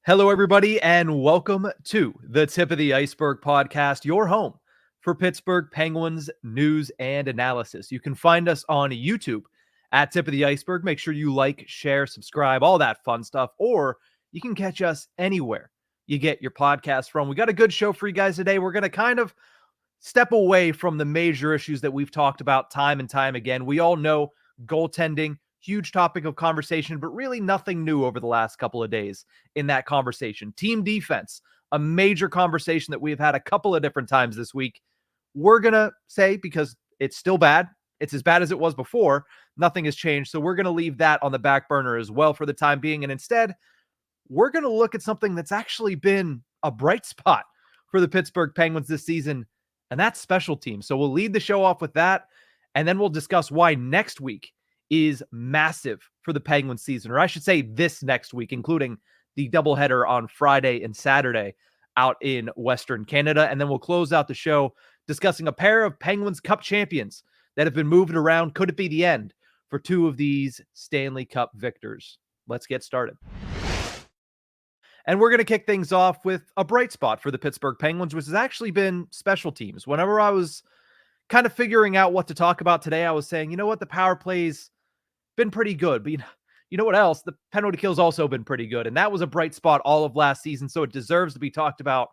Hello, everybody, and welcome to the Tip of the Ice-Burgh podcast, your home for Pittsburgh Penguins news and analysis. You can find us on YouTube at Tip of the Ice-Burgh. Make sure you like, share, subscribe, all that fun stuff, or you can catch us anywhere you get your podcast from. We got a good show for you guys today. We're going to kind of step away from the major issues that we've talked about time and time again. We all know goaltending, huge topic of conversation, but really nothing new over the last couple of days in that conversation. Team defense, a major conversation that we've had a couple of different times this week. We're going to say, because it's still bad, it's as bad as it was before, nothing has changed. So we're going to leave that on the back burner as well for the time being. And instead, we're going to look at something that's actually been a bright spot for the Pittsburgh Penguins this season, and that's special teams. So we'll lead the show off with that, and then we'll discuss why next week is massive for the Penguins season, or I should say this next week, including the doubleheader on Friday and Saturday out in Western Canada. And then we'll close out the show discussing a pair of Penguins Cup champions that have been moved around. Could it be the end for two of these Stanley Cup victors? Let's get started. And we're going to kick things off with a bright spot for the Pittsburgh Penguins, which has actually been special teams. Whenever I was kind of figuring out what to talk about today, I was saying, you know what, the power play's been pretty good. But you know what else? The penalty kill's also been pretty good. And that was a bright spot all of last season, so it deserves to be talked about.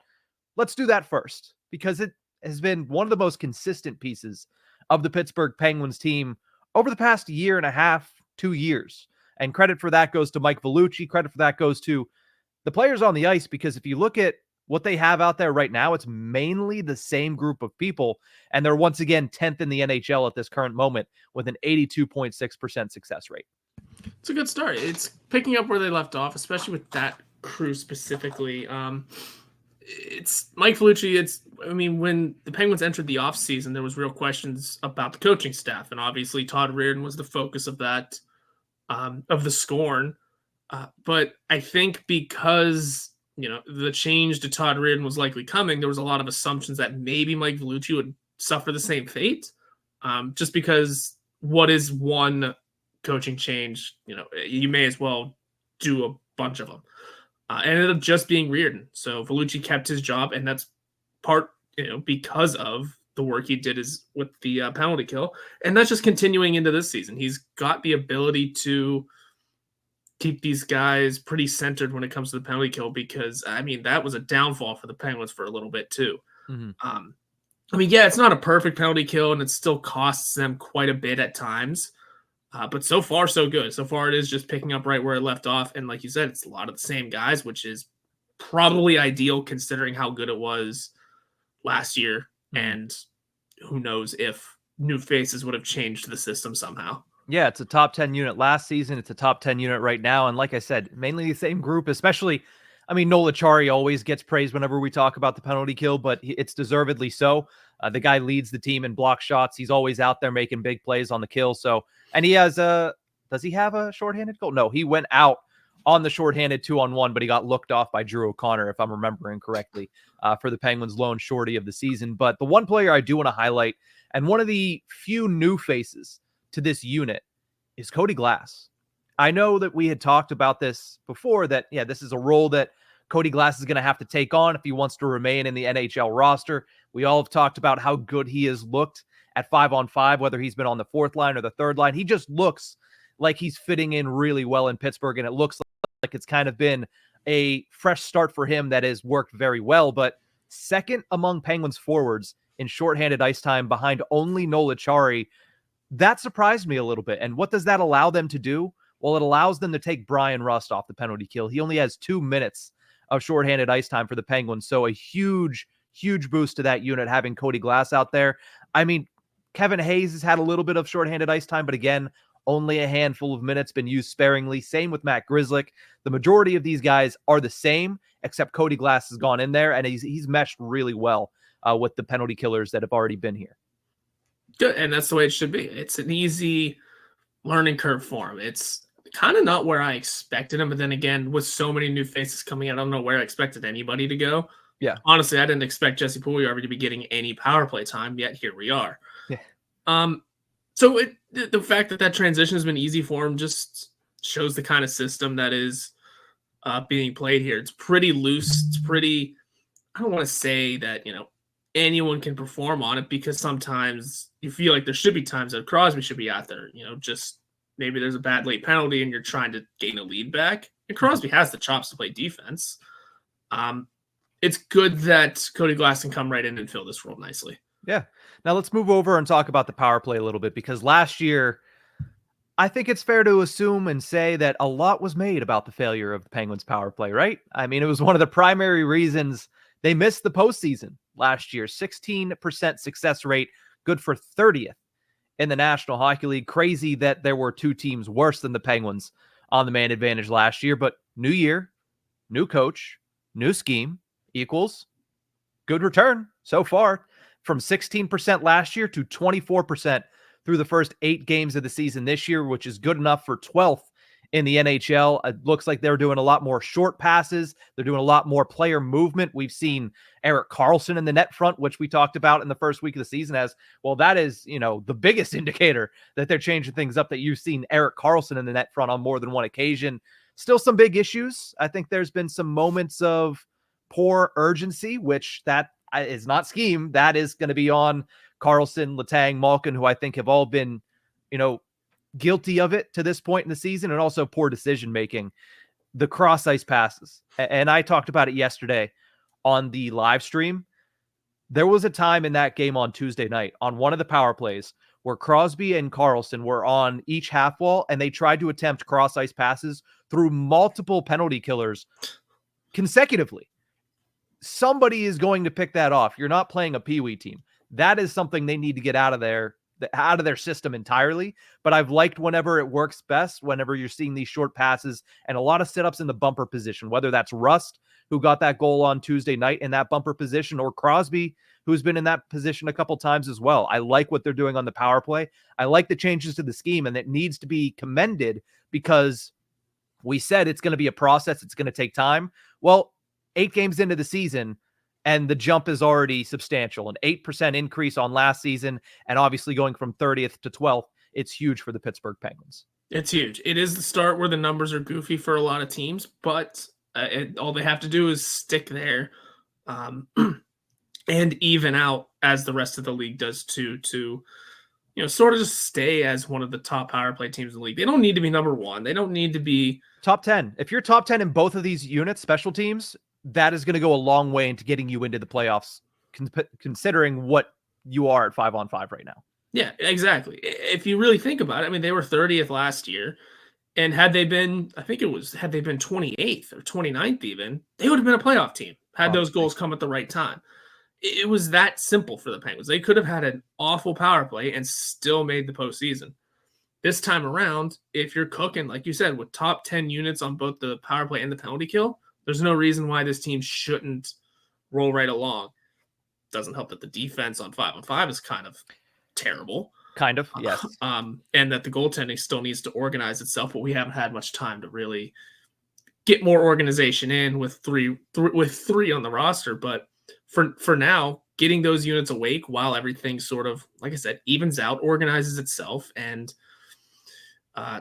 Let's do that first, because it has been one of the most consistent pieces of the Pittsburgh Penguins team over the past year and a half, 2 years. And credit for that goes to Mike Vellucci. Credit for that goes to the players on the ice, because if you look at what they have out there right now, it's mainly the same group of people. And they're once again 10th in the NHL at this current moment with an 82.6% success rate. It's a good start. It's picking up where they left off, especially with that crew specifically. It's Mike Vellucci. When the Penguins entered the offseason, there was real questions about the coaching staff. And obviously Todd Reirden was the focus of that, of the scorn. But I think because, the change to Todd Reirden was likely coming, there was a lot of assumptions that maybe Mike Vellucci would suffer the same fate. Just because what is one coaching change, you may as well do a bunch of them. Ended up just being Reirden. So Vellucci kept his job, and that's part, because of the work he did with the penalty kill. And that's just continuing into this season. He's got the ability to keep these guys pretty centered when it comes to the penalty kill, because that was a downfall for the Penguins for a little bit too. Mm-hmm. It's not a perfect penalty kill, and it still costs them quite a bit at times. But so far, so good. So far, it is just picking up right where it left off. And like you said, it's a lot of the same guys, which is probably ideal considering how good it was last year. Mm-hmm. And who knows if new faces would have changed the system somehow. Yeah, it's a top 10 unit last season. It's a top 10 unit right now. And like I said, mainly the same group, especially, Noel Acciari always gets praised whenever we talk about the penalty kill, but it's deservedly so. The guy leads the team in block shots. He's always out there making big plays on the kill. So, and he has does he have a shorthanded goal? No, he went out on the shorthanded 2-on-1, but he got looked off by Drew O'Connor, if I'm remembering correctly, for the Penguins' lone shorty of the season. But the one player I do want to highlight, and one of the few new faces to this unit, is Cody Glass. I know that we had talked about this before, that, this is a role that Cody Glass is going to have to take on if he wants to remain in the NHL roster. We all have talked about how good he has looked at 5-on-5, whether he's been on the fourth line or the third line. He just looks like he's fitting in really well in Pittsburgh, and it looks like it's kind of been a fresh start for him that has worked very well. But second among Penguins forwards in shorthanded ice time behind only Noel Acciari, that surprised me a little bit. And what does that allow them to do? Well, it allows them to take Brian Rust off the penalty kill. He only has 2 minutes of shorthanded ice time for the Penguins. So a huge, huge boost to that unit having Cody Glass out there. Kevin Hayes has had a little bit of shorthanded ice time, but again, only a handful of minutes, been used sparingly. Same with Matt Grzelcyk. The majority of these guys are the same, except Cody Glass has gone in there, and he's meshed really well with the penalty killers that have already been here. Good, and that's the way it should be. It's an easy learning curve for him. It's kind of not where I expected him, but then again, with so many new faces coming in, I don't know where I expected anybody to go. Yeah. Honestly, I didn't expect Jesse Puljujarvi to be getting any power play time, yet here we are. Yeah. So the fact that transition has been easy for him just shows the kind of system that is being played here. It's pretty loose. It's pretty, I don't want to say that, anyone can perform on it, because sometimes you feel like there should be times that Crosby should be out there, just maybe there's a bad late penalty and you're trying to gain a lead back. And Crosby has the chops to play defense. It's good that Cody Glass can come right in and fill this role nicely. Yeah. Now let's move over and talk about the power play a little bit, because last year, I think it's fair to assume and say that a lot was made about the failure of the Penguins power play, right? I mean, it was one of the primary reasons they missed the postseason last year. 16% success rate, good for 30th in the National Hockey League. Crazy that there were two teams worse than the Penguins on the man advantage last year, but new year, new coach, new scheme equals good return so far, from 16% last year to 24% through the first 8 games of the season this year, which is good enough for 12th in the NHL. It looks like they're doing a lot more short passes. They're doing a lot more player movement. We've seen Erik Karlsson in the net front, which we talked about in the first week of the season as, well, that is, the biggest indicator that they're changing things up, that you've seen Erik Karlsson in the net front on more than one occasion. Still some big issues. I think there's been some moments of poor urgency, which that is not scheme. That is going to be on Karlsson, Letang, Malkin, who I think have all been, guilty of it to this point in the season, and also poor decision-making. The cross-ice passes. And I talked about it yesterday on the live stream. There was a time in that game on Tuesday night on one of the power plays where Crosby and Karlsson were on each half wall, and they tried to attempt cross-ice passes through multiple penalty killers consecutively. Somebody is going to pick that off. You're not playing a peewee team. That is something they need to get out of their system entirely. But I've liked whenever it works best, whenever you're seeing these short passes and a lot of sit-ups in the bumper position, whether that's Rust, who got that goal on Tuesday night in that bumper position, or Crosby, who's been in that position a couple times as well. I like what they're doing on the power play. I like the changes to the scheme, and it needs to be commended, because we said it's going to be a process. It's going to take time. Well, 8 games into the season, and the jump is already substantial. An 8% increase on last season, and obviously going from 30th to 12th, it's huge for the Pittsburgh Penguins. It's huge. It is the start where the numbers are goofy for a lot of teams, but all they have to do is stick there and even out, as the rest of the league does too, to sort of just stay as one of the top power play teams in the league. They don't need to be number 1. They don't need to be top 10. If you're top 10 in both of these units, special teams, that is going to go a long way into getting you into the playoffs, considering what you are at 5-on-5 right now. Yeah, exactly. If you really think about it, I mean, they were 30th last year, and had they been 28th or 29th even, they would have been a playoff team had those goals come at the right time. It was that simple for the Penguins. They could have had an awful power play and still made the postseason. This time around, if you're cooking, like you said, with top 10 units on both the power play and the penalty kill, there's no reason why this team shouldn't roll right along. Doesn't help that the defense on 5-on-5 is kind of terrible. Kind of, yes. And that the goaltending still needs to organize itself, but we haven't had much time to really get more organization in with three on the roster. But for now, getting those units awake while everything sort of, like I said, evens out, organizes itself, and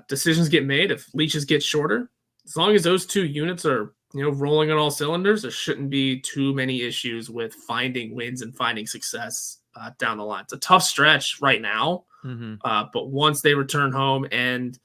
decisions get made. If leashes get shorter, as long as those 2 units are rolling on all cylinders, there shouldn't be too many issues with finding wins and finding success down the line. It's a tough stretch right now, but once they return home and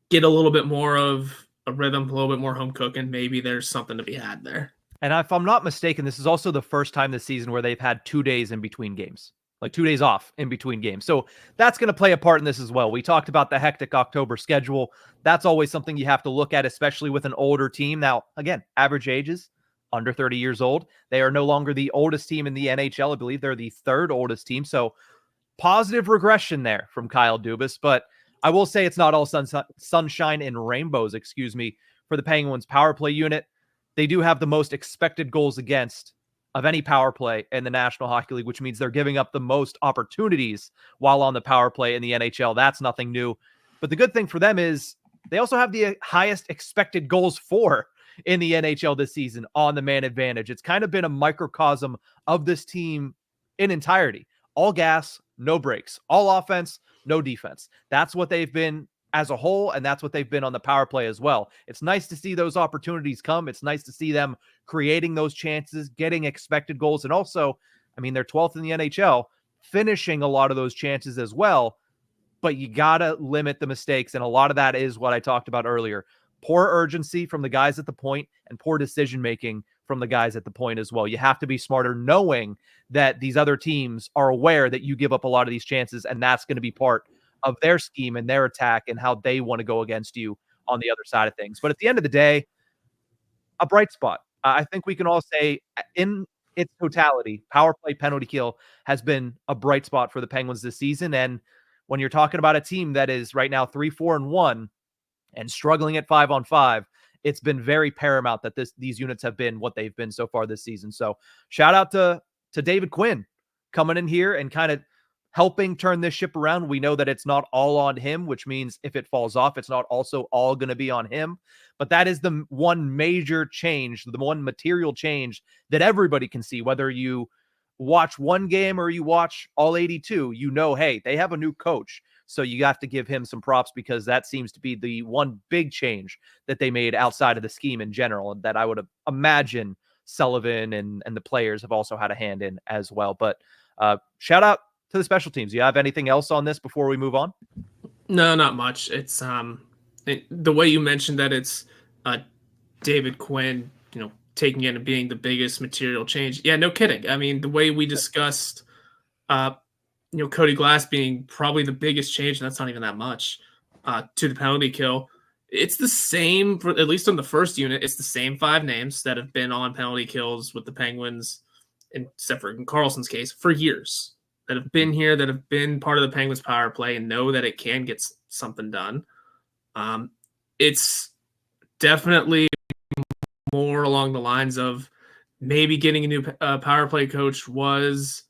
get a little bit more of a rhythm, a little bit more home cooking, maybe there's something to be had there. And if I'm not mistaken, this is also the first time this season where they've had 2 days in between games, like 2 days off in between games. So that's going to play a part in this as well. We talked about the hectic October schedule. That's always something you have to look at, especially with an older team. Now, again, average ages, under 30 years old. They are no longer the oldest team in the NHL. I believe they're the 3rd oldest team. So positive regression there from Kyle Dubas. But I will say it's not all sunshine and rainbows, for the Penguins power play unit. They do have the most expected goals against of any power play in the National Hockey League, which means they're giving up the most opportunities while on the power play in the NHL. That's nothing new. But the good thing for them is they also have the highest expected goals for in the NHL this season on the man advantage. It's kind of been a microcosm of this team in entirety. All gas, no brakes. All offense, no defense. That's what they've been as a whole, and that's what they've been on the power play as well. It's nice to see those opportunities come. It's nice to see them creating those chances, getting expected goals, and also, I mean, they're 12th in the NHL, finishing a lot of those chances as well. But you got to limit the mistakes. And a lot of that is what I talked about earlier. Poor urgency from the guys at the point and poor decision-making from the guys at the point as well. You have to be smarter, knowing that these other teams are aware that you give up a lot of these chances, and that's going to be part of their scheme and their attack and how they want to go against you on the other side of things. But at the end of the day, a bright spot. I think we can all say in its totality, power play, penalty kill has been a bright spot for the Penguins this season. And when you're talking about a team that is right now 3-4-1 and struggling at 5-on-5, it's been very paramount that these units have been what they've been so far this season. So shout out to David Quinn coming in here and kind of helping turn this ship around. We know that it's not all on him, which means if it falls off, it's not also all going to be on him. But that is the one major change, the one material change that everybody can see, whether you watch one game or you watch all 82, hey, they have a new coach. So you have to give him some props, because that seems to be the one big change that they made outside of the scheme in general, and that I would imagine Sullivan and the players have also had a hand in as well. But shout out to the special teams. Do you have anything else on this before we move on? No, not much. It's the way you mentioned that it's David Quinn, taking it and being the biggest material change. Yeah, no kidding. I mean, the way we discussed, Cody Glass being probably the biggest change, and that's not even that much, to the penalty kill. It's the same, for at least on the first unit, it's the same 5 names that have been on penalty kills with the Penguins, except for in Karlsson's case, for years, that have been here, that have been part of the Penguins power play and know that it can get something done. It's definitely more along the lines of maybe getting a new power play coach was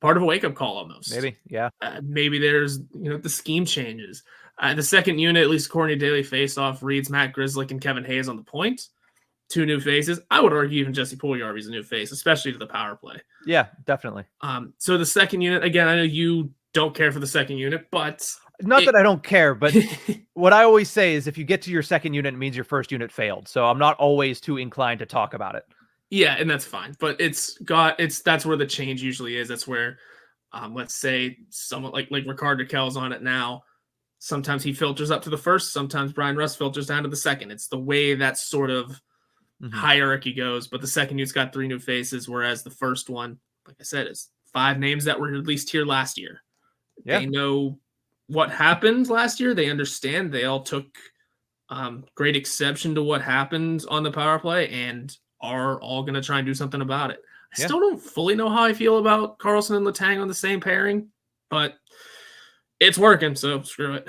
part of a wake-up call almost. Maybe, yeah. Maybe there's, the scheme changes. The second unit, at least according to Daily Faceoff, reads Matt Grzelcyk and Kevin Hayes on the point. 2 new faces. I would argue even Jesse Puljujarvi's a new face, especially to the power play. Yeah, definitely. So the second unit, again, I know you don't care for the second unit, but... Not that I don't care, but what I always say is if you get to your second unit, it means your first unit failed. So I'm not always too inclined to talk about it. Yeah, and that's fine. But that's where the change usually is. That's where, let's say, someone like Rickard Rakell's on it now. Sometimes he filters up to the first. Sometimes Brian Rust filters down to the second. It's the way that sort of hierarchy goes. But the second unit's got 3 new faces, whereas the first one, like I said, is 5 names that were at least here last year. Yeah. They know what happened last year. They understand. They all took great exception to what happened on the power play and are all going to try and do something about it. I still don't fully know how I feel about Karlsson and Letang on the same pairing, but it's working, so screw it.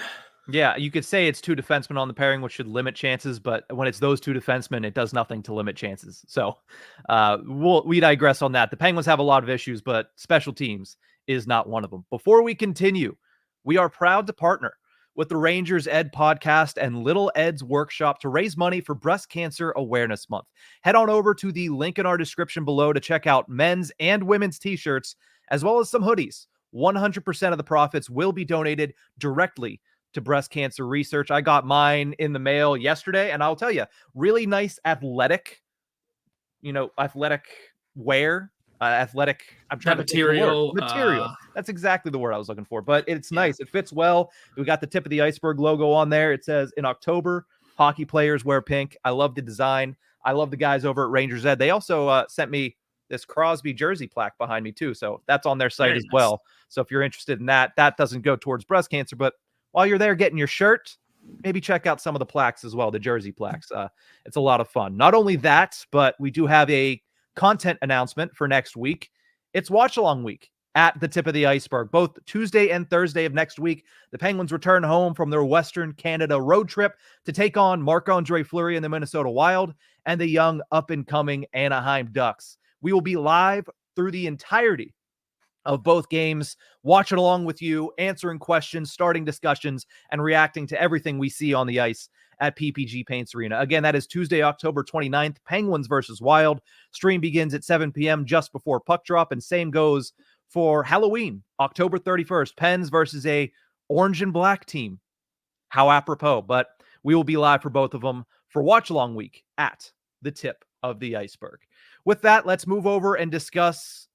Yeah, you could say it's 2 defensemen on the pairing, which should limit chances, but when it's those 2 defensemen, it does nothing to limit chances. So we digress on that. The Penguins have a lot of issues, but special teams is not one of them. Before we continue, we are proud to partner with the Rangers Ed podcast and Little Ed's workshop to raise money for Breast Cancer Awareness Month. Head on over to the link in our description below to check out men's and women's t-shirts, as well as some hoodies. 100% of the profits will be donated directly to breast cancer research. I got mine in the mail yesterday, and I'll tell you, really nice athletic wear. Athletic. I'm trying to material. Material. That's exactly the word I was looking for. But it's nice. It fits well. We got the tip of the Ice-Burgh logo on there. It says in October, hockey players wear pink. I love the design. I love the guys over at Rangers Ed. They also sent me this Crosby jersey plaque behind me too. So that's on their site as well. So if you're interested in that, that doesn't go towards breast cancer. But while you're there getting your shirt, maybe check out some of the plaques as well, the jersey plaques. It's a lot of fun. Not only that, but we do have a content announcement for next week. It's watch along week at the tip of the Ice-Burgh. Both Tuesday and Thursday of next week, the Penguins return home from their Western Canada road trip to take on Marc-Andre Fleury and the Minnesota Wild and the young up-and-coming Anaheim Ducks. We will be live through the entirety of both games, watching along with you, answering questions, starting discussions, and reacting to everything we see on the ice at PPG Paints Arena. Again, that is Tuesday, October 29th, Penguins versus Wild. Stream begins at 7 p.m. just before puck drop, and same goes for Halloween, October 31st, Pens versus a orange and black team. How apropos. But we will be live for both of them for Watch Along Week at the tip of the Ice-Burgh. With that, let's move over and discuss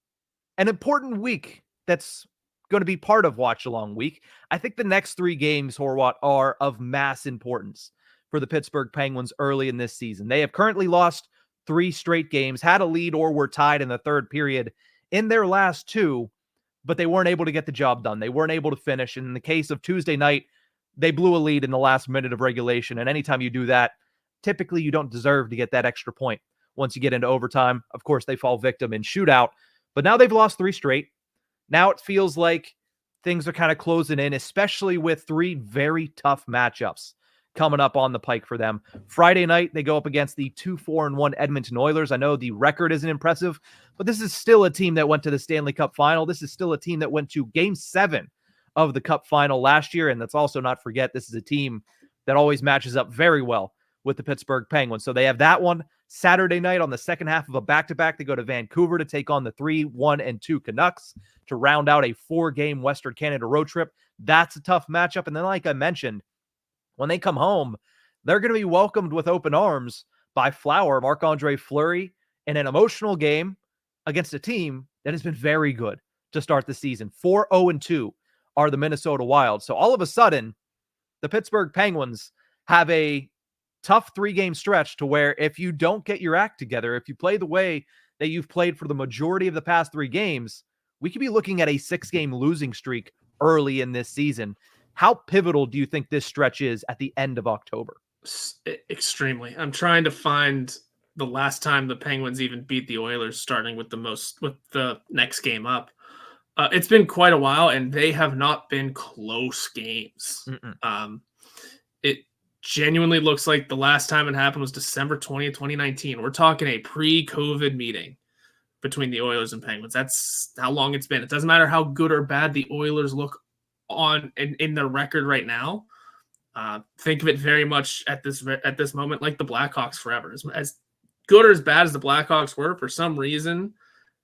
an important week that's going to be part of Watch Along Week. I think the next 3 games, Horwat, are of mass importance for the Pittsburgh Penguins early in this season. They have currently lost 3 straight games, had a lead or were tied in the third period in their last 2, but they weren't able to get the job done. They weren't able to finish. And in the case of Tuesday night, they blew a lead in the last minute of regulation. And anytime you do that, typically you don't deserve to get that extra point. Once you get into overtime, of course, they fall victim in shootout. But now they've lost 3 straight. Now it feels like things are kind of closing in, especially with 3 very tough matchups coming up on the pike for them. Friday night, they go up against the 2-4-1 Edmonton Oilers. I know the record isn't impressive, but this is still a team that went to the Stanley Cup final. This is still a team that went to Game 7 of the Cup final last year. And let's also not forget, this is a team that always matches up very well with the Pittsburgh Penguins. So they have that one. Saturday night on the second half of a back-to-back, they go to Vancouver to take on the 3-1-2 Canucks to round out a 4-game Western Canada road trip. That's a tough matchup. And then, like I mentioned, when they come home, they're going to be welcomed with open arms by Flower, Marc-Andre Fleury, in an emotional game against a team that has been very good to start the season. 4-0-2 are the Minnesota Wild. So all of a sudden, the Pittsburgh Penguins have a tough 3-game stretch to where if you don't get your act together, if you play the way that you've played for the majority of the past 3 games, we could be looking at a 6-game losing streak early in this season. How pivotal do you think this stretch is at the end of October? Extremely. I'm trying to find the last time the Penguins even beat the Oilers, starting with the next game up. It's been quite a while, and they have not been close games. It genuinely looks like the last time it happened was December 20th, 2019. We're talking a pre-COVID meeting between the Oilers and Penguins. That's how long it's been. It doesn't matter how good or bad the Oilers look on in their record right now. Think of it very much at this moment like the Blackhawks forever. As good or as bad as the Blackhawks were, for some reason,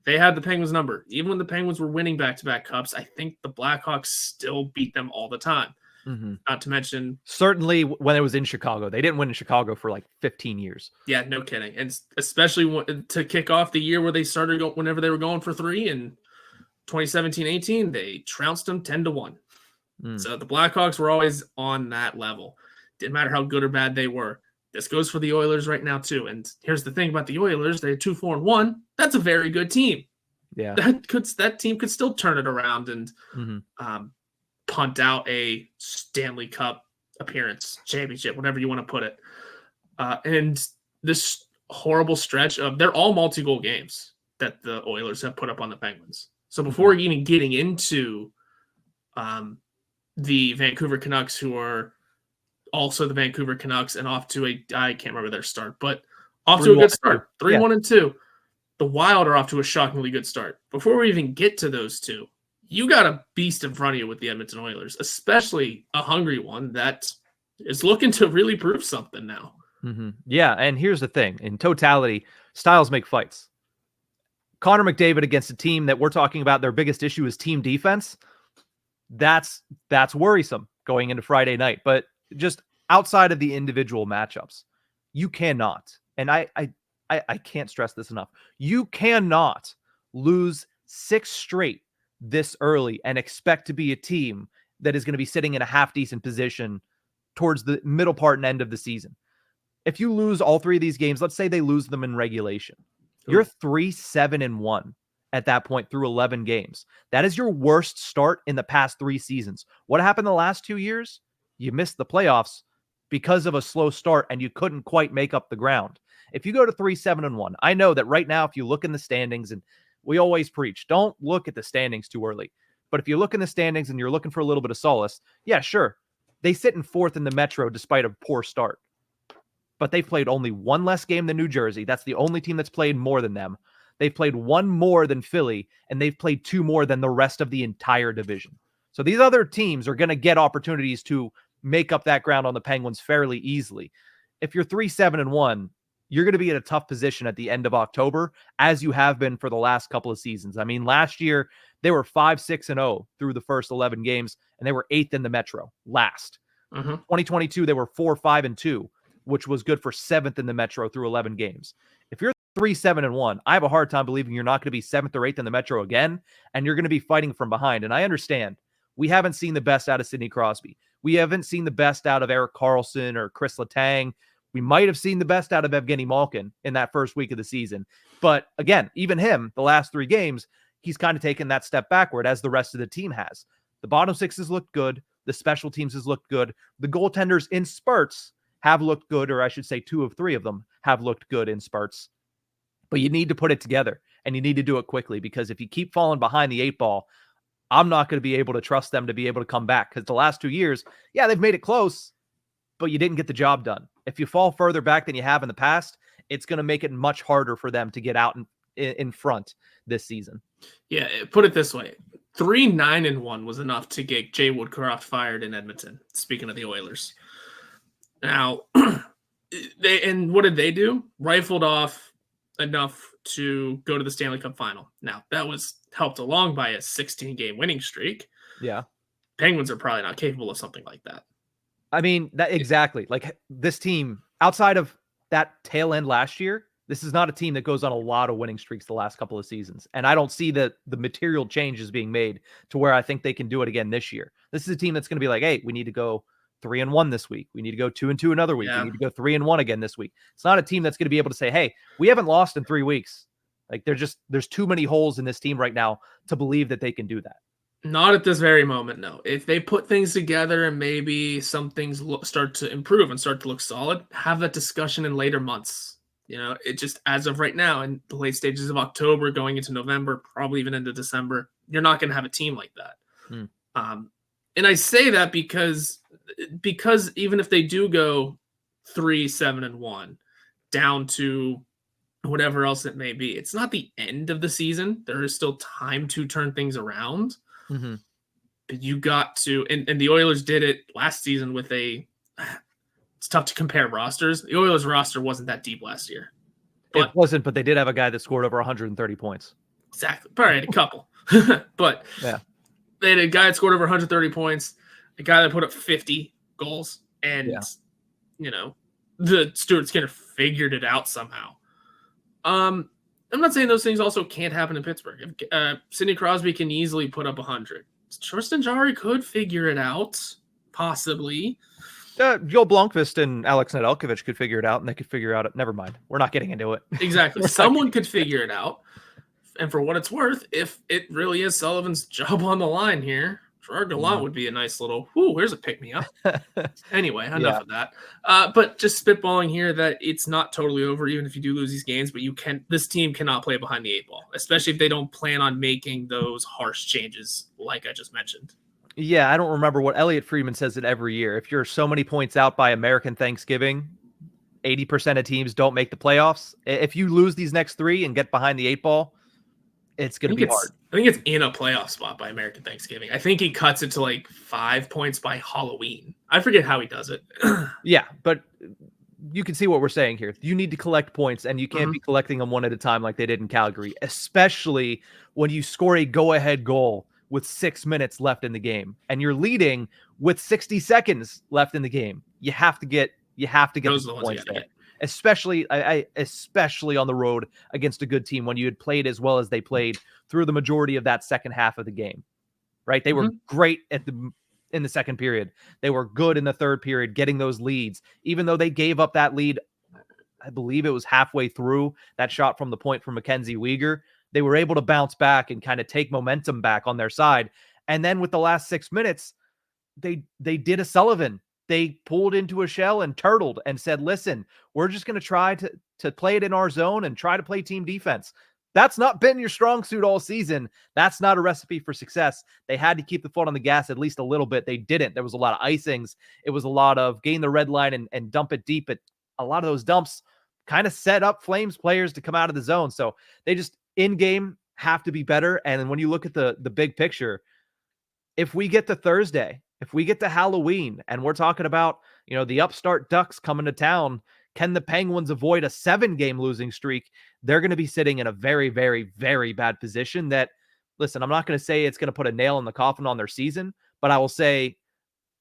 they had the Penguins number. Even when the Penguins were winning back-to-back cups, I think the Blackhawks still beat them all the time. Not to mention, certainly when it was in Chicago, they didn't win in Chicago for like 15 years. Yeah, no kidding. And especially to kick off the year where they started whenever they were going for 3 in 2017-18, they trounced them 10-1. So the Blackhawks were always on that level. Didn't matter how good or bad they were. This goes for the Oilers right now too. And here's the thing about the Oilers: they're 2-4-1. That's a very good team. Yeah, that team could still turn it around and punt out a Stanley Cup appearance, championship, whatever you want to put it. And this horrible stretch of they're all multi-goal games that the Oilers have put up on the Penguins. So before even getting into the Vancouver Canucks, who are also the Vancouver Canucks and off to I can't remember their start, but off to a good start. 3-1-2. The Wild are off to a shockingly good start. Before we even get to those two, you got a beast in front of you with the Edmonton Oilers, especially a hungry one that is looking to really prove something now. Yeah, and here's the thing. In totality, styles make fights. Connor McDavid against a team that we're talking about, their biggest issue is team defense. That's worrisome going into Friday night. But just outside of the individual matchups, you cannot, and I can't stress this enough, you cannot lose 6 straight this early and expect to be a team that is going to be sitting in a half-decent position towards the middle part and end of the season. If you lose all 3 of these games, let's say they lose them in regulation, you're 3-7-1 at that point through 11 games. That is your worst start in the past 3 seasons. What happened the last 2 years? You missed the playoffs because of a slow start and you couldn't quite make up the ground. If you go to 3-7-1, I know that right now, if you look in the standings, and we always preach, don't look at the standings too early. But if you look in the standings and you're looking for a little bit of solace, yeah, sure. They sit in 4th in the Metro despite a poor start. But they've played only 1 less game than New Jersey. That's the only team that's played more than them. They've played 1 more than Philly, and they've played 2 more than the rest of the entire division. So these other teams are going to get opportunities to make up that ground on the Penguins fairly easily. If you're 3-7-1, you're going to be in a tough position at the end of October, as you have been for the last couple of seasons. I mean, last year, they were 5-6-0 through the first 11 games, and they were 8th in the Metro, last. 2022, they were 4-5-2, which was good for 7th in the Metro through 11 games. If you're 3-7-1, I have a hard time believing you're not going to be 7th or 8th in the Metro again, and you're going to be fighting from behind. And I understand we haven't seen the best out of Sidney Crosby. We haven't seen the best out of Erik Karlsson or Kris Letang. We might have seen the best out of Evgeni Malkin in that first week of the season. But again, even him, the last 3 games, he's kind of taken that step backward as the rest of the team has. The bottom 6 has looked good. The special teams has looked good. The goaltenders in spurts have looked good, or I should say 2 of 3 of them have looked good in spurts. But you need to put it together, and you need to do it quickly, because if you keep falling behind the 8 ball, I'm not going to be able to trust them to be able to come back, because the last 2 years, yeah, they've made it close, but you didn't get the job done. If you fall further back than you have in the past, it's going to make it much harder for them to get out in front this season. Yeah, put it this way. 3-9-1 was enough to get Jay Woodcroft fired in Edmonton, speaking of the Oilers. Now, what did they do? Rifled off enough to go to the Stanley Cup final. Now, that was helped along by a 16-game winning streak. Yeah. Penguins are probably not capable of something like that. I mean, that exactly. Like, this team, outside of that tail end last year, this is not a team that goes on a lot of winning streaks the last couple of seasons. And I don't see the material changes being made to where I think they can do it again this year. This is a team that's going to be like, hey, we need to go 3-1 this week. We need to go 2-2 another week. Yeah. We need to go 3-1 again this week. It's not a team that's going to be able to say, hey, we haven't lost in 3 weeks. Like, there's too many holes in this team right now to believe that they can do that. Not at this very moment, no. If they put things together and maybe some things start to improve and start to look solid, have that discussion in later months. You know, it just, as of right now, in the late stages of October, going into November, probably even into December, you're not going to have a team like that. And I say that because even if they do go 3-7-1 down to whatever else it may be, it's not the end of the season. There is still time to turn things around. Mm-hmm. But you got to, and the Oilers did it last season with it's tough to compare rosters. The Oilers roster wasn't that deep last year. But, it wasn't, but they did have a guy that scored over 130 points. Exactly. Probably had a couple. But yeah, they had a guy that scored over 130 points, a guy that put up 50 goals, and, you know, the Stuart Skinner figured it out somehow. I'm not saying those things also can't happen in Pittsburgh. Sidney Crosby can easily put up 100. Tristan Jarry could figure it out, possibly. Joe Blomqvist and Alex Nedeljkovic could figure it out, and they could figure out it. Never mind. We're not getting into it. Exactly. Someone could figure it out. And for what it's worth, if it really is Sullivan's job on the line here, Gerard Gallant would be a nice little, here's a pick-me-up. Anyway, enough of that. But just spitballing here that it's not totally over, even if you do lose these games, but this team cannot play behind the 8 ball, especially if they don't plan on making those harsh changes like I just mentioned. Yeah, I don't remember what Elliot Friedman says it every year. If you're so many points out by American Thanksgiving, 80% of teams don't make the playoffs. If you lose these next 3 and get behind the 8 ball, it's going to be hard. I think it's in a playoff spot by American Thanksgiving. I think he cuts it to like 5 points by Halloween. I forget how he does it. Yeah, but you can see what we're saying here. You need to collect points, and you can't be collecting them one at a time like they did in Calgary, especially when you score a go-ahead goal with 6 minutes left in the game, and you're leading with 60 seconds left in the game. You have to get those the points there. Especially on the road against a good team when you had played as well as they played through the majority of that second half of the game, right? They were great in the second period. They were good in the third period, getting those leads, even though they gave up that lead. I believe it was halfway through that shot from the point from Mackenzie Weegar. They were able to bounce back and kind of take momentum back on their side. And then with the last 6 minutes, they did a Sullivan. They pulled into a shell and turtled and said, listen, we're just going to try to play it in our zone and try to play team defense. That's not been your strong suit all season. That's not a recipe for success. They had to keep the foot on the gas at least a little bit. They didn't. There was a lot of icings. It was a lot of gain the red line and dump it deep. But a lot of those dumps kind of set up Flames players to come out of the zone. So they just in-game have to be better. And when you look at the big picture, if we get to Thursday, if we get to Halloween, and we're talking about, the upstart Ducks coming to town, can the Penguins avoid a 7-game losing streak? They're going to be sitting in a very, very, very bad position that, listen, I'm not going to say it's going to put a nail in the coffin on their season, but I will say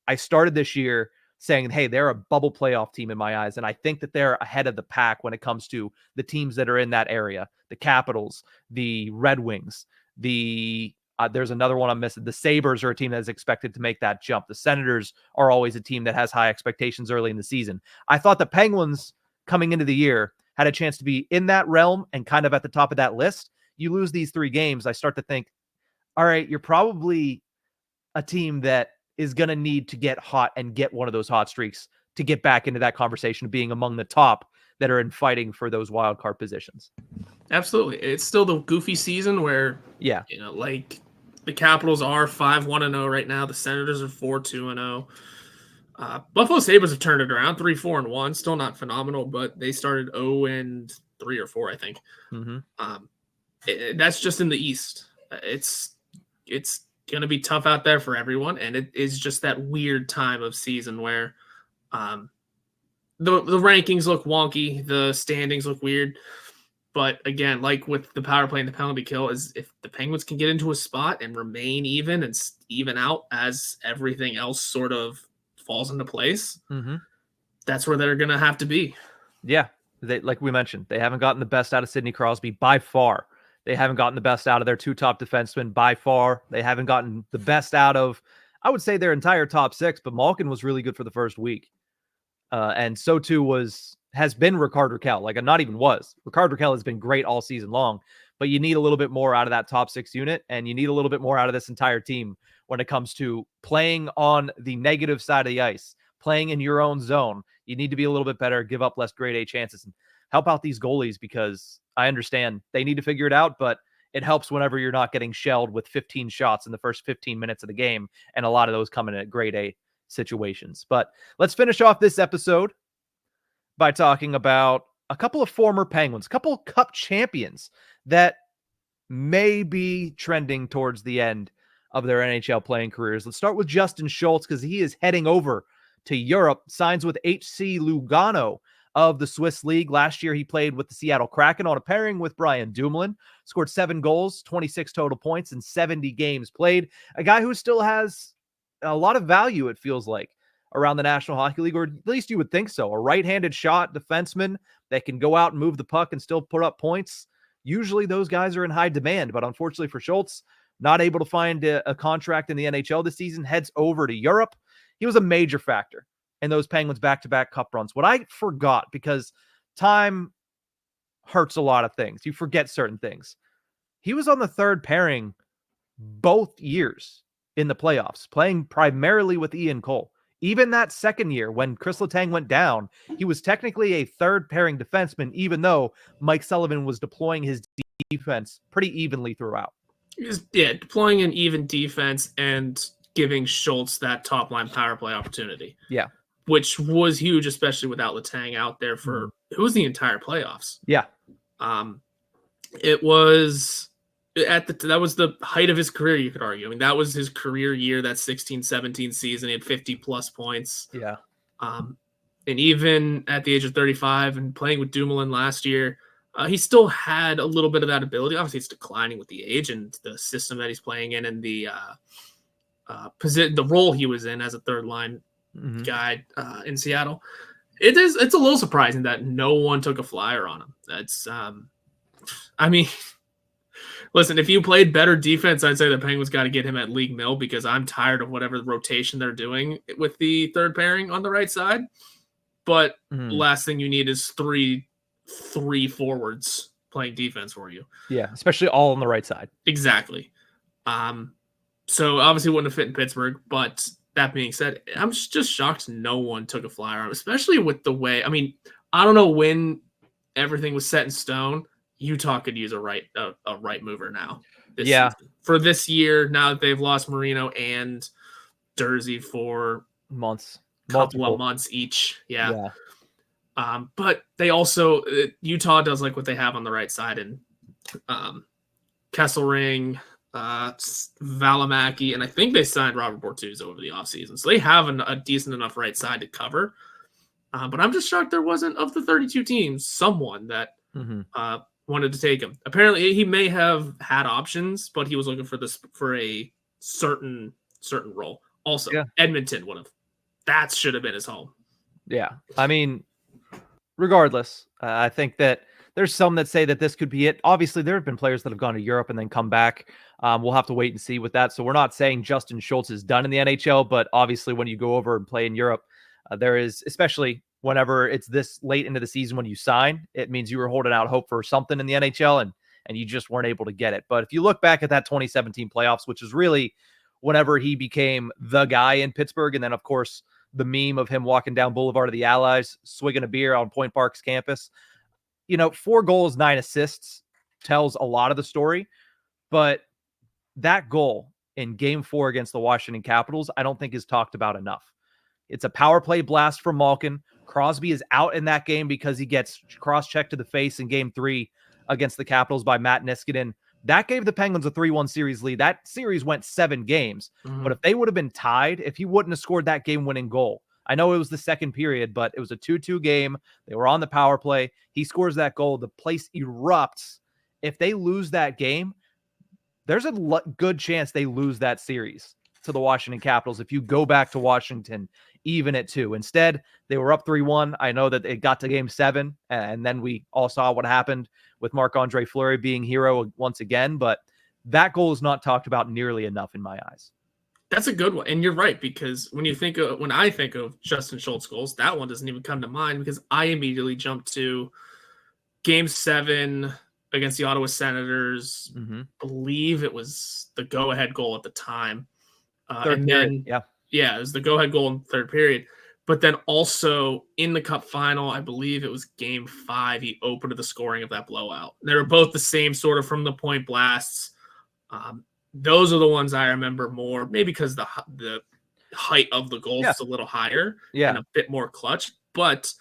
I started this year saying, hey, they're a bubble playoff team in my eyes. And I think that they're ahead of the pack when it comes to the teams that are in that area, the Capitals, the Red Wings, there's another one I'm missing. The Sabres are a team that is expected to make that jump. The Senators are always a team that has high expectations early in the season. I thought the Penguins coming into the year had a chance to be in that realm and kind of at the top of that list. You lose these 3 games, I start to think, all right, you're probably a team that is going to need to get hot and get one of those hot streaks to get back into that conversation of being among the top that are in fighting for those wild card positions. Absolutely. It's still the goofy season where, like the Capitals are 5-1-0 right now. The Senators are 4-2-0. Buffalo Sabres have turned it around 3-4-1. Still not phenomenal, but they started 0-3 or 4, I think. That's just in the East. It's going to be tough out there for everyone, and it is just that weird time of season where the rankings look wonky, the standings look weird. But again, like with the power play and the penalty kill, is if the Penguins can get into a spot and remain even and even out as everything else sort of falls into place, that's where they're going to have to be. Yeah, like we mentioned, they haven't gotten the best out of Sidney Crosby by far. They haven't gotten the best out of their 2 top defensemen by far. They haven't gotten the best out of, I would say, their entire top 6, but Malkin was really good for the first week. And so too has been Rickard Rakell. Like, not even was. Rickard Rakell has been great all season long, but you need a little bit more out of that top 6 unit, and you need a little bit more out of this entire team when it comes to playing on the negative side of the ice, playing in your own zone. You need to be a little bit better, give up less grade A chances, and help out these goalies, because I understand they need to figure it out, but it helps whenever you're not getting shelled with 15 shots in the first 15 minutes of the game, and a lot of those come in at grade A situations. But let's finish off this episode by talking about a couple of former Penguins, a couple of Cup champions that may be trending towards the end of their NHL playing careers. Let's start with Justin Schultz, because he is heading over to Europe, signs with HC Lugano of the Swiss League. Last year, he played with the Seattle Kraken on a pairing with Brian Dumoulin, scored 7 goals, 26 total points in 70 games played. A guy who still has a lot of value, it feels like, around the National Hockey League, or at least you would think so. A right-handed shot defenseman that can go out and move the puck and still put up points. Usually those guys are in high demand, but unfortunately for Schultz, not able to find a contract in the NHL this season, heads over to Europe. He was a major factor in those Penguins back-to-back Cup runs. What I forgot, because time hurts a lot of things. You forget certain things. He was on the 3rd pairing both years in the playoffs, playing primarily with Ian Cole. Even that second year when Kris Letang went down, he was technically a 3rd pairing defenseman, even though Mike Sullivan was deploying his defense pretty evenly throughout. Deploying an even defense and giving Schultz that top line power play opportunity. Yeah. Which was huge, especially without Letang out there for it was the entire playoffs. Yeah. It was that was the height of his career, you could argue. I mean, that was his career year, that 16-17 season. He had 50 plus points. Yeah. And even at the age of 35 and playing with Dumoulin last year, he still had a little bit of that ability. Obviously, it's declining with the age and the system that he's playing in, and the role he was in as a 3rd line guy in Seattle. It's a little surprising that no one took a flyer on him. That's I mean, listen, if you played better defense, I'd say the Penguins got to get him at league mill, because I'm tired of whatever rotation they're doing with the 3rd pairing on the right side. But last thing you need is three forwards playing defense for you. Yeah, especially all on the right side. Exactly. So obviously wouldn't have fit in Pittsburgh, but that being said, I'm just shocked no one took a flyer on him, especially with the way, I mean, I don't know when everything was set in stone. Utah could use a right mover now. Season. For this year, now that they've lost Marino and Dursey for couple of months each. Yeah. But they also, Utah does like what they have on the right side, and Kesselring, Valimaki, and I think they signed Robert Bortuzzo over the offseason. So they have a decent enough right side to cover. But I'm just shocked there wasn't, of the 32 teams, someone that wanted to take him. Apparently, he may have had options, but he was looking for a certain role. Also, Edmonton would have. that should have been his home. Yeah. I mean, regardless, I think that there's some that say that this could be it. Obviously, there have been players that have gone to Europe and then come back. We'll have to wait and see with that. So we're not saying Justin Schultz is done in the NHL, but obviously when you go over and play in Europe, there is, especially whenever it's this late into the season when you sign, it means you were holding out hope for something in the NHL and you just weren't able to get it. But if you look back at that 2017 playoffs, which is really whenever he became the guy in Pittsburgh, and then, of course, the meme of him walking down Boulevard of the Allies, swigging a beer on Point Park's campus. 4 goals, 9 assists tells a lot of the story, but that goal in Game 4 against the Washington Capitals, I don't think is talked about enough. It's a power play blast from Malkin. Crosby is out in that game because he gets cross-checked to the face in Game 3 against the Capitals by Matt Niskanen. That gave the Penguins a 3-1 series lead. That series went 7 games, but if they would have been tied, if he wouldn't have scored that game-winning goal, I know it was the second period, but it was a 2-2 game. They were on the power play. He scores that goal. The place erupts. If they lose that game, there's a good chance they lose that series to the Washington Capitals if you go back to Washington even at 2. Instead, they were up 3-1. I know that it got to Game 7, and then we all saw what happened with Marc-Andre Fleury being hero once again, but that goal is not talked about nearly enough in my eyes. That's a good one. And you're right, because when I think of Justin Schultz goals, that one doesn't even come to mind because I immediately jumped to Game 7 against the Ottawa Senators. Believe it was the go-ahead goal at the time. Third period, yeah, it was the go-ahead goal in the third period. But then also in the Cup final, I believe it was Game 5, he opened the scoring of that blowout. They were both the same sort of from the point blasts. Those are the ones I remember more, maybe because the height of the goal is a little higher and a bit more clutch. But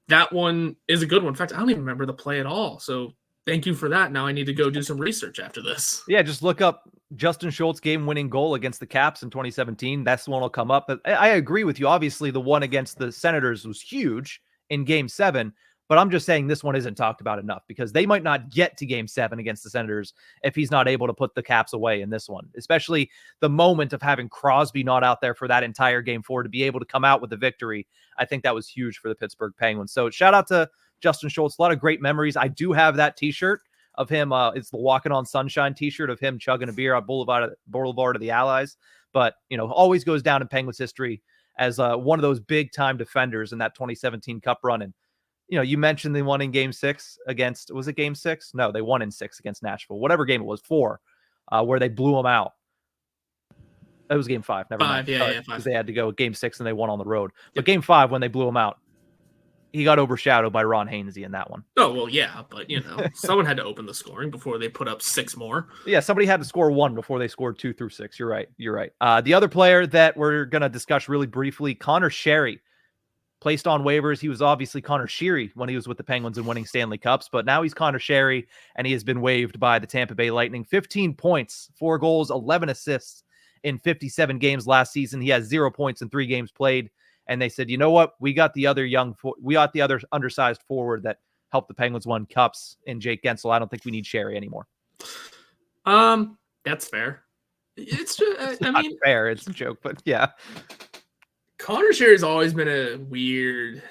that one is a good one. In fact, I don't even remember the play at all. So thank you for that. Now I need to go do some research after this. Yeah, just look up Justin Schultz game-winning goal against the Caps in 2017. That's the one will come up. But I agree with you. Obviously, the one against the Senators was huge in Game 7. But I'm just saying this one isn't talked about enough because they might not get to Game 7 against the Senators if he's not able to put the Caps away in this one, especially the moment of having Crosby not out there for that entire Game 4 to be able to come out with the victory. I think that was huge for the Pittsburgh Penguins. So shout out to Justin Schultz. A lot of great memories. I do have that t-shirt of him. It's the Walking on Sunshine t-shirt of him chugging a beer on Boulevard of the Allies. But, always goes down in Penguins history as one of those big time defenders in that 2017 Cup run. And, you mentioned they won in Game 6 against, was it Game 6? No, they won in 6 against Nashville. Whatever game it was, 4, where they blew them out. It was Game 5. Never mind. Yeah, 5. They had to go Game 6 and they won on the road. But Game 5, when they blew them out, he got overshadowed by Ron Hainsey in that one. Oh, well, yeah, but, someone had to open the scoring before they put up 6 more. Yeah, somebody had to score 1 before they scored 2 through 6. You're right. The other player that we're going to discuss really briefly, Connor Sherry, placed on waivers. He was obviously Connor Sheary when he was with the Penguins and winning Stanley Cups, but now he's Connor Sherry, and he has been waived by the Tampa Bay Lightning. 15 points, 4 goals, 11 assists in 57 games last season. He has 0 points in 3 games played. And they said, you know what? We got the other undersized forward that helped the Penguins win cups in Jake Gensel. I don't think we need Sherry anymore. That's fair. It's just, not fair. It's a joke, but yeah. Connor Sherry's always been a weird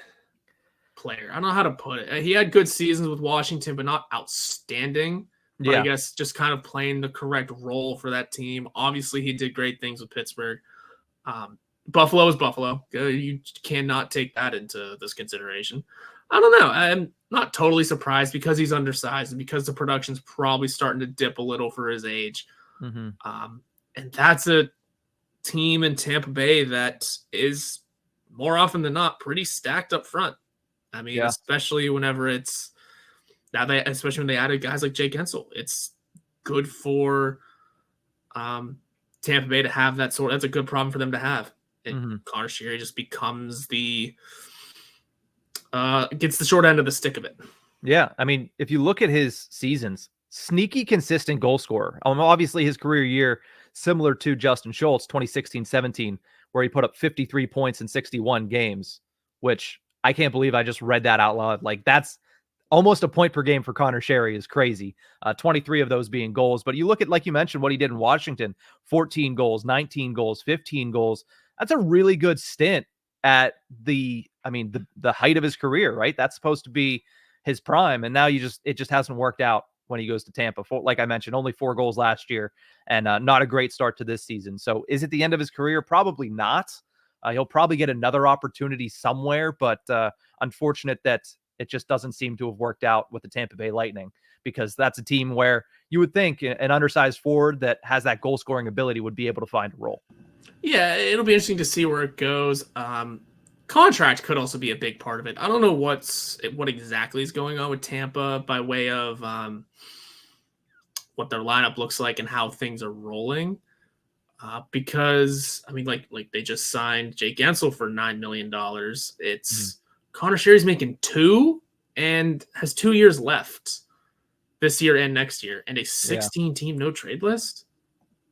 player. I don't know how to put it. He had good seasons with Washington, but not outstanding. But I guess just kind of playing the correct role for that team. Obviously, he did great things with Pittsburgh. Buffalo is Buffalo. You cannot take that into this consideration. I don't know. I'm not totally surprised because he's undersized and because the production's probably starting to dip a little for his age. And that's a team in Tampa Bay that is more often than not pretty stacked up front. I mean, especially whenever it's now especially when they added guys like Jake Gensel, it's good for Tampa Bay to have that sort. That's a good problem for them to have. And Connor Sherry just becomes gets the short end of the stick of it. Yeah. I mean, if you look at his seasons, sneaky consistent goal scorer. Obviously his career year, similar to Justin Schultz, 2016-17, where he put up 53 points in 61 games, which I can't believe I just read that out loud. Like that's almost a point per game for Connor Sherry is crazy. 23 of those being goals. But you look at, like you mentioned, what he did in Washington, 14 goals, 19 goals, 15 goals. That's a really good stint at the height of his career, right? That's supposed to be his prime. And now it just hasn't worked out when he goes to Tampa. Like I mentioned, only 4 goals last year and not a great start to this season. So is it the end of his career? Probably not. He'll probably get another opportunity somewhere, but unfortunate that it just doesn't seem to have worked out with the Tampa Bay Lightning, because that's a team where you would think an undersized forward that has that goal scoring ability would be able to find a role. Yeah, it'll be interesting to see where it goes. Contract could also be a big part of it. I don't know what exactly is going on with Tampa by way of what their lineup looks like and how things are rolling. Because I mean, like they just signed Jake Gensel for $9 million. It's Connor Sherry's making $2 million and has 2 years left this year and next year, and a 16-team no trade list.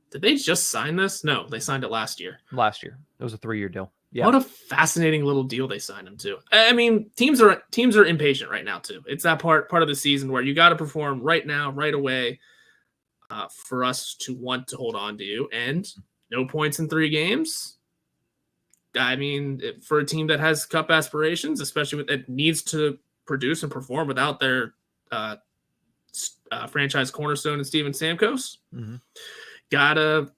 Did they just sign this? No, they signed it last year. Last year, it was a 3-year deal. Yeah, what a fascinating little deal they signed him to. I mean, teams are impatient right now too. It's that part of the season where you got to perform right now, right away, for us to want to hold on to you. And no points in 3 games. I mean, for a team that has cup aspirations, especially with it needs to produce and perform without their franchise cornerstone and Steven Stamkos, gotta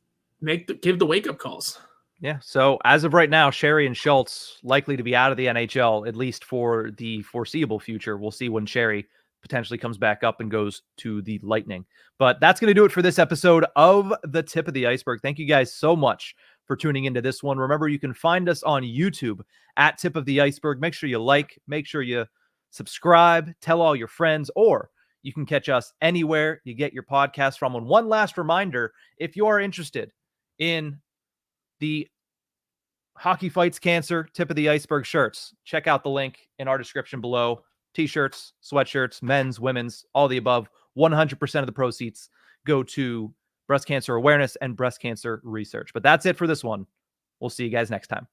give the wake up calls. Yeah. So as of right now, Sherry and Schultz likely to be out of the NHL, at least for the foreseeable future. We'll see when Sherry potentially comes back up and goes to the Lightning. But that's going to do it for this episode of The Tip of the Iceberg. Thank you guys so much for tuning into this one. Remember, you can find us on YouTube at Tip of the Iceberg. Make sure you like, make sure you subscribe, tell all your friends, or you can catch us anywhere you get your podcast from. And one last reminder, if you are interested in the Hockey Fights Cancer Tip of the Iceberg shirts, check out the link in our description below. T-shirts, sweatshirts, men's, women's, all the above. 100% of the proceeds go to breast cancer awareness and breast cancer research. But that's it for this one. We'll see you guys next time.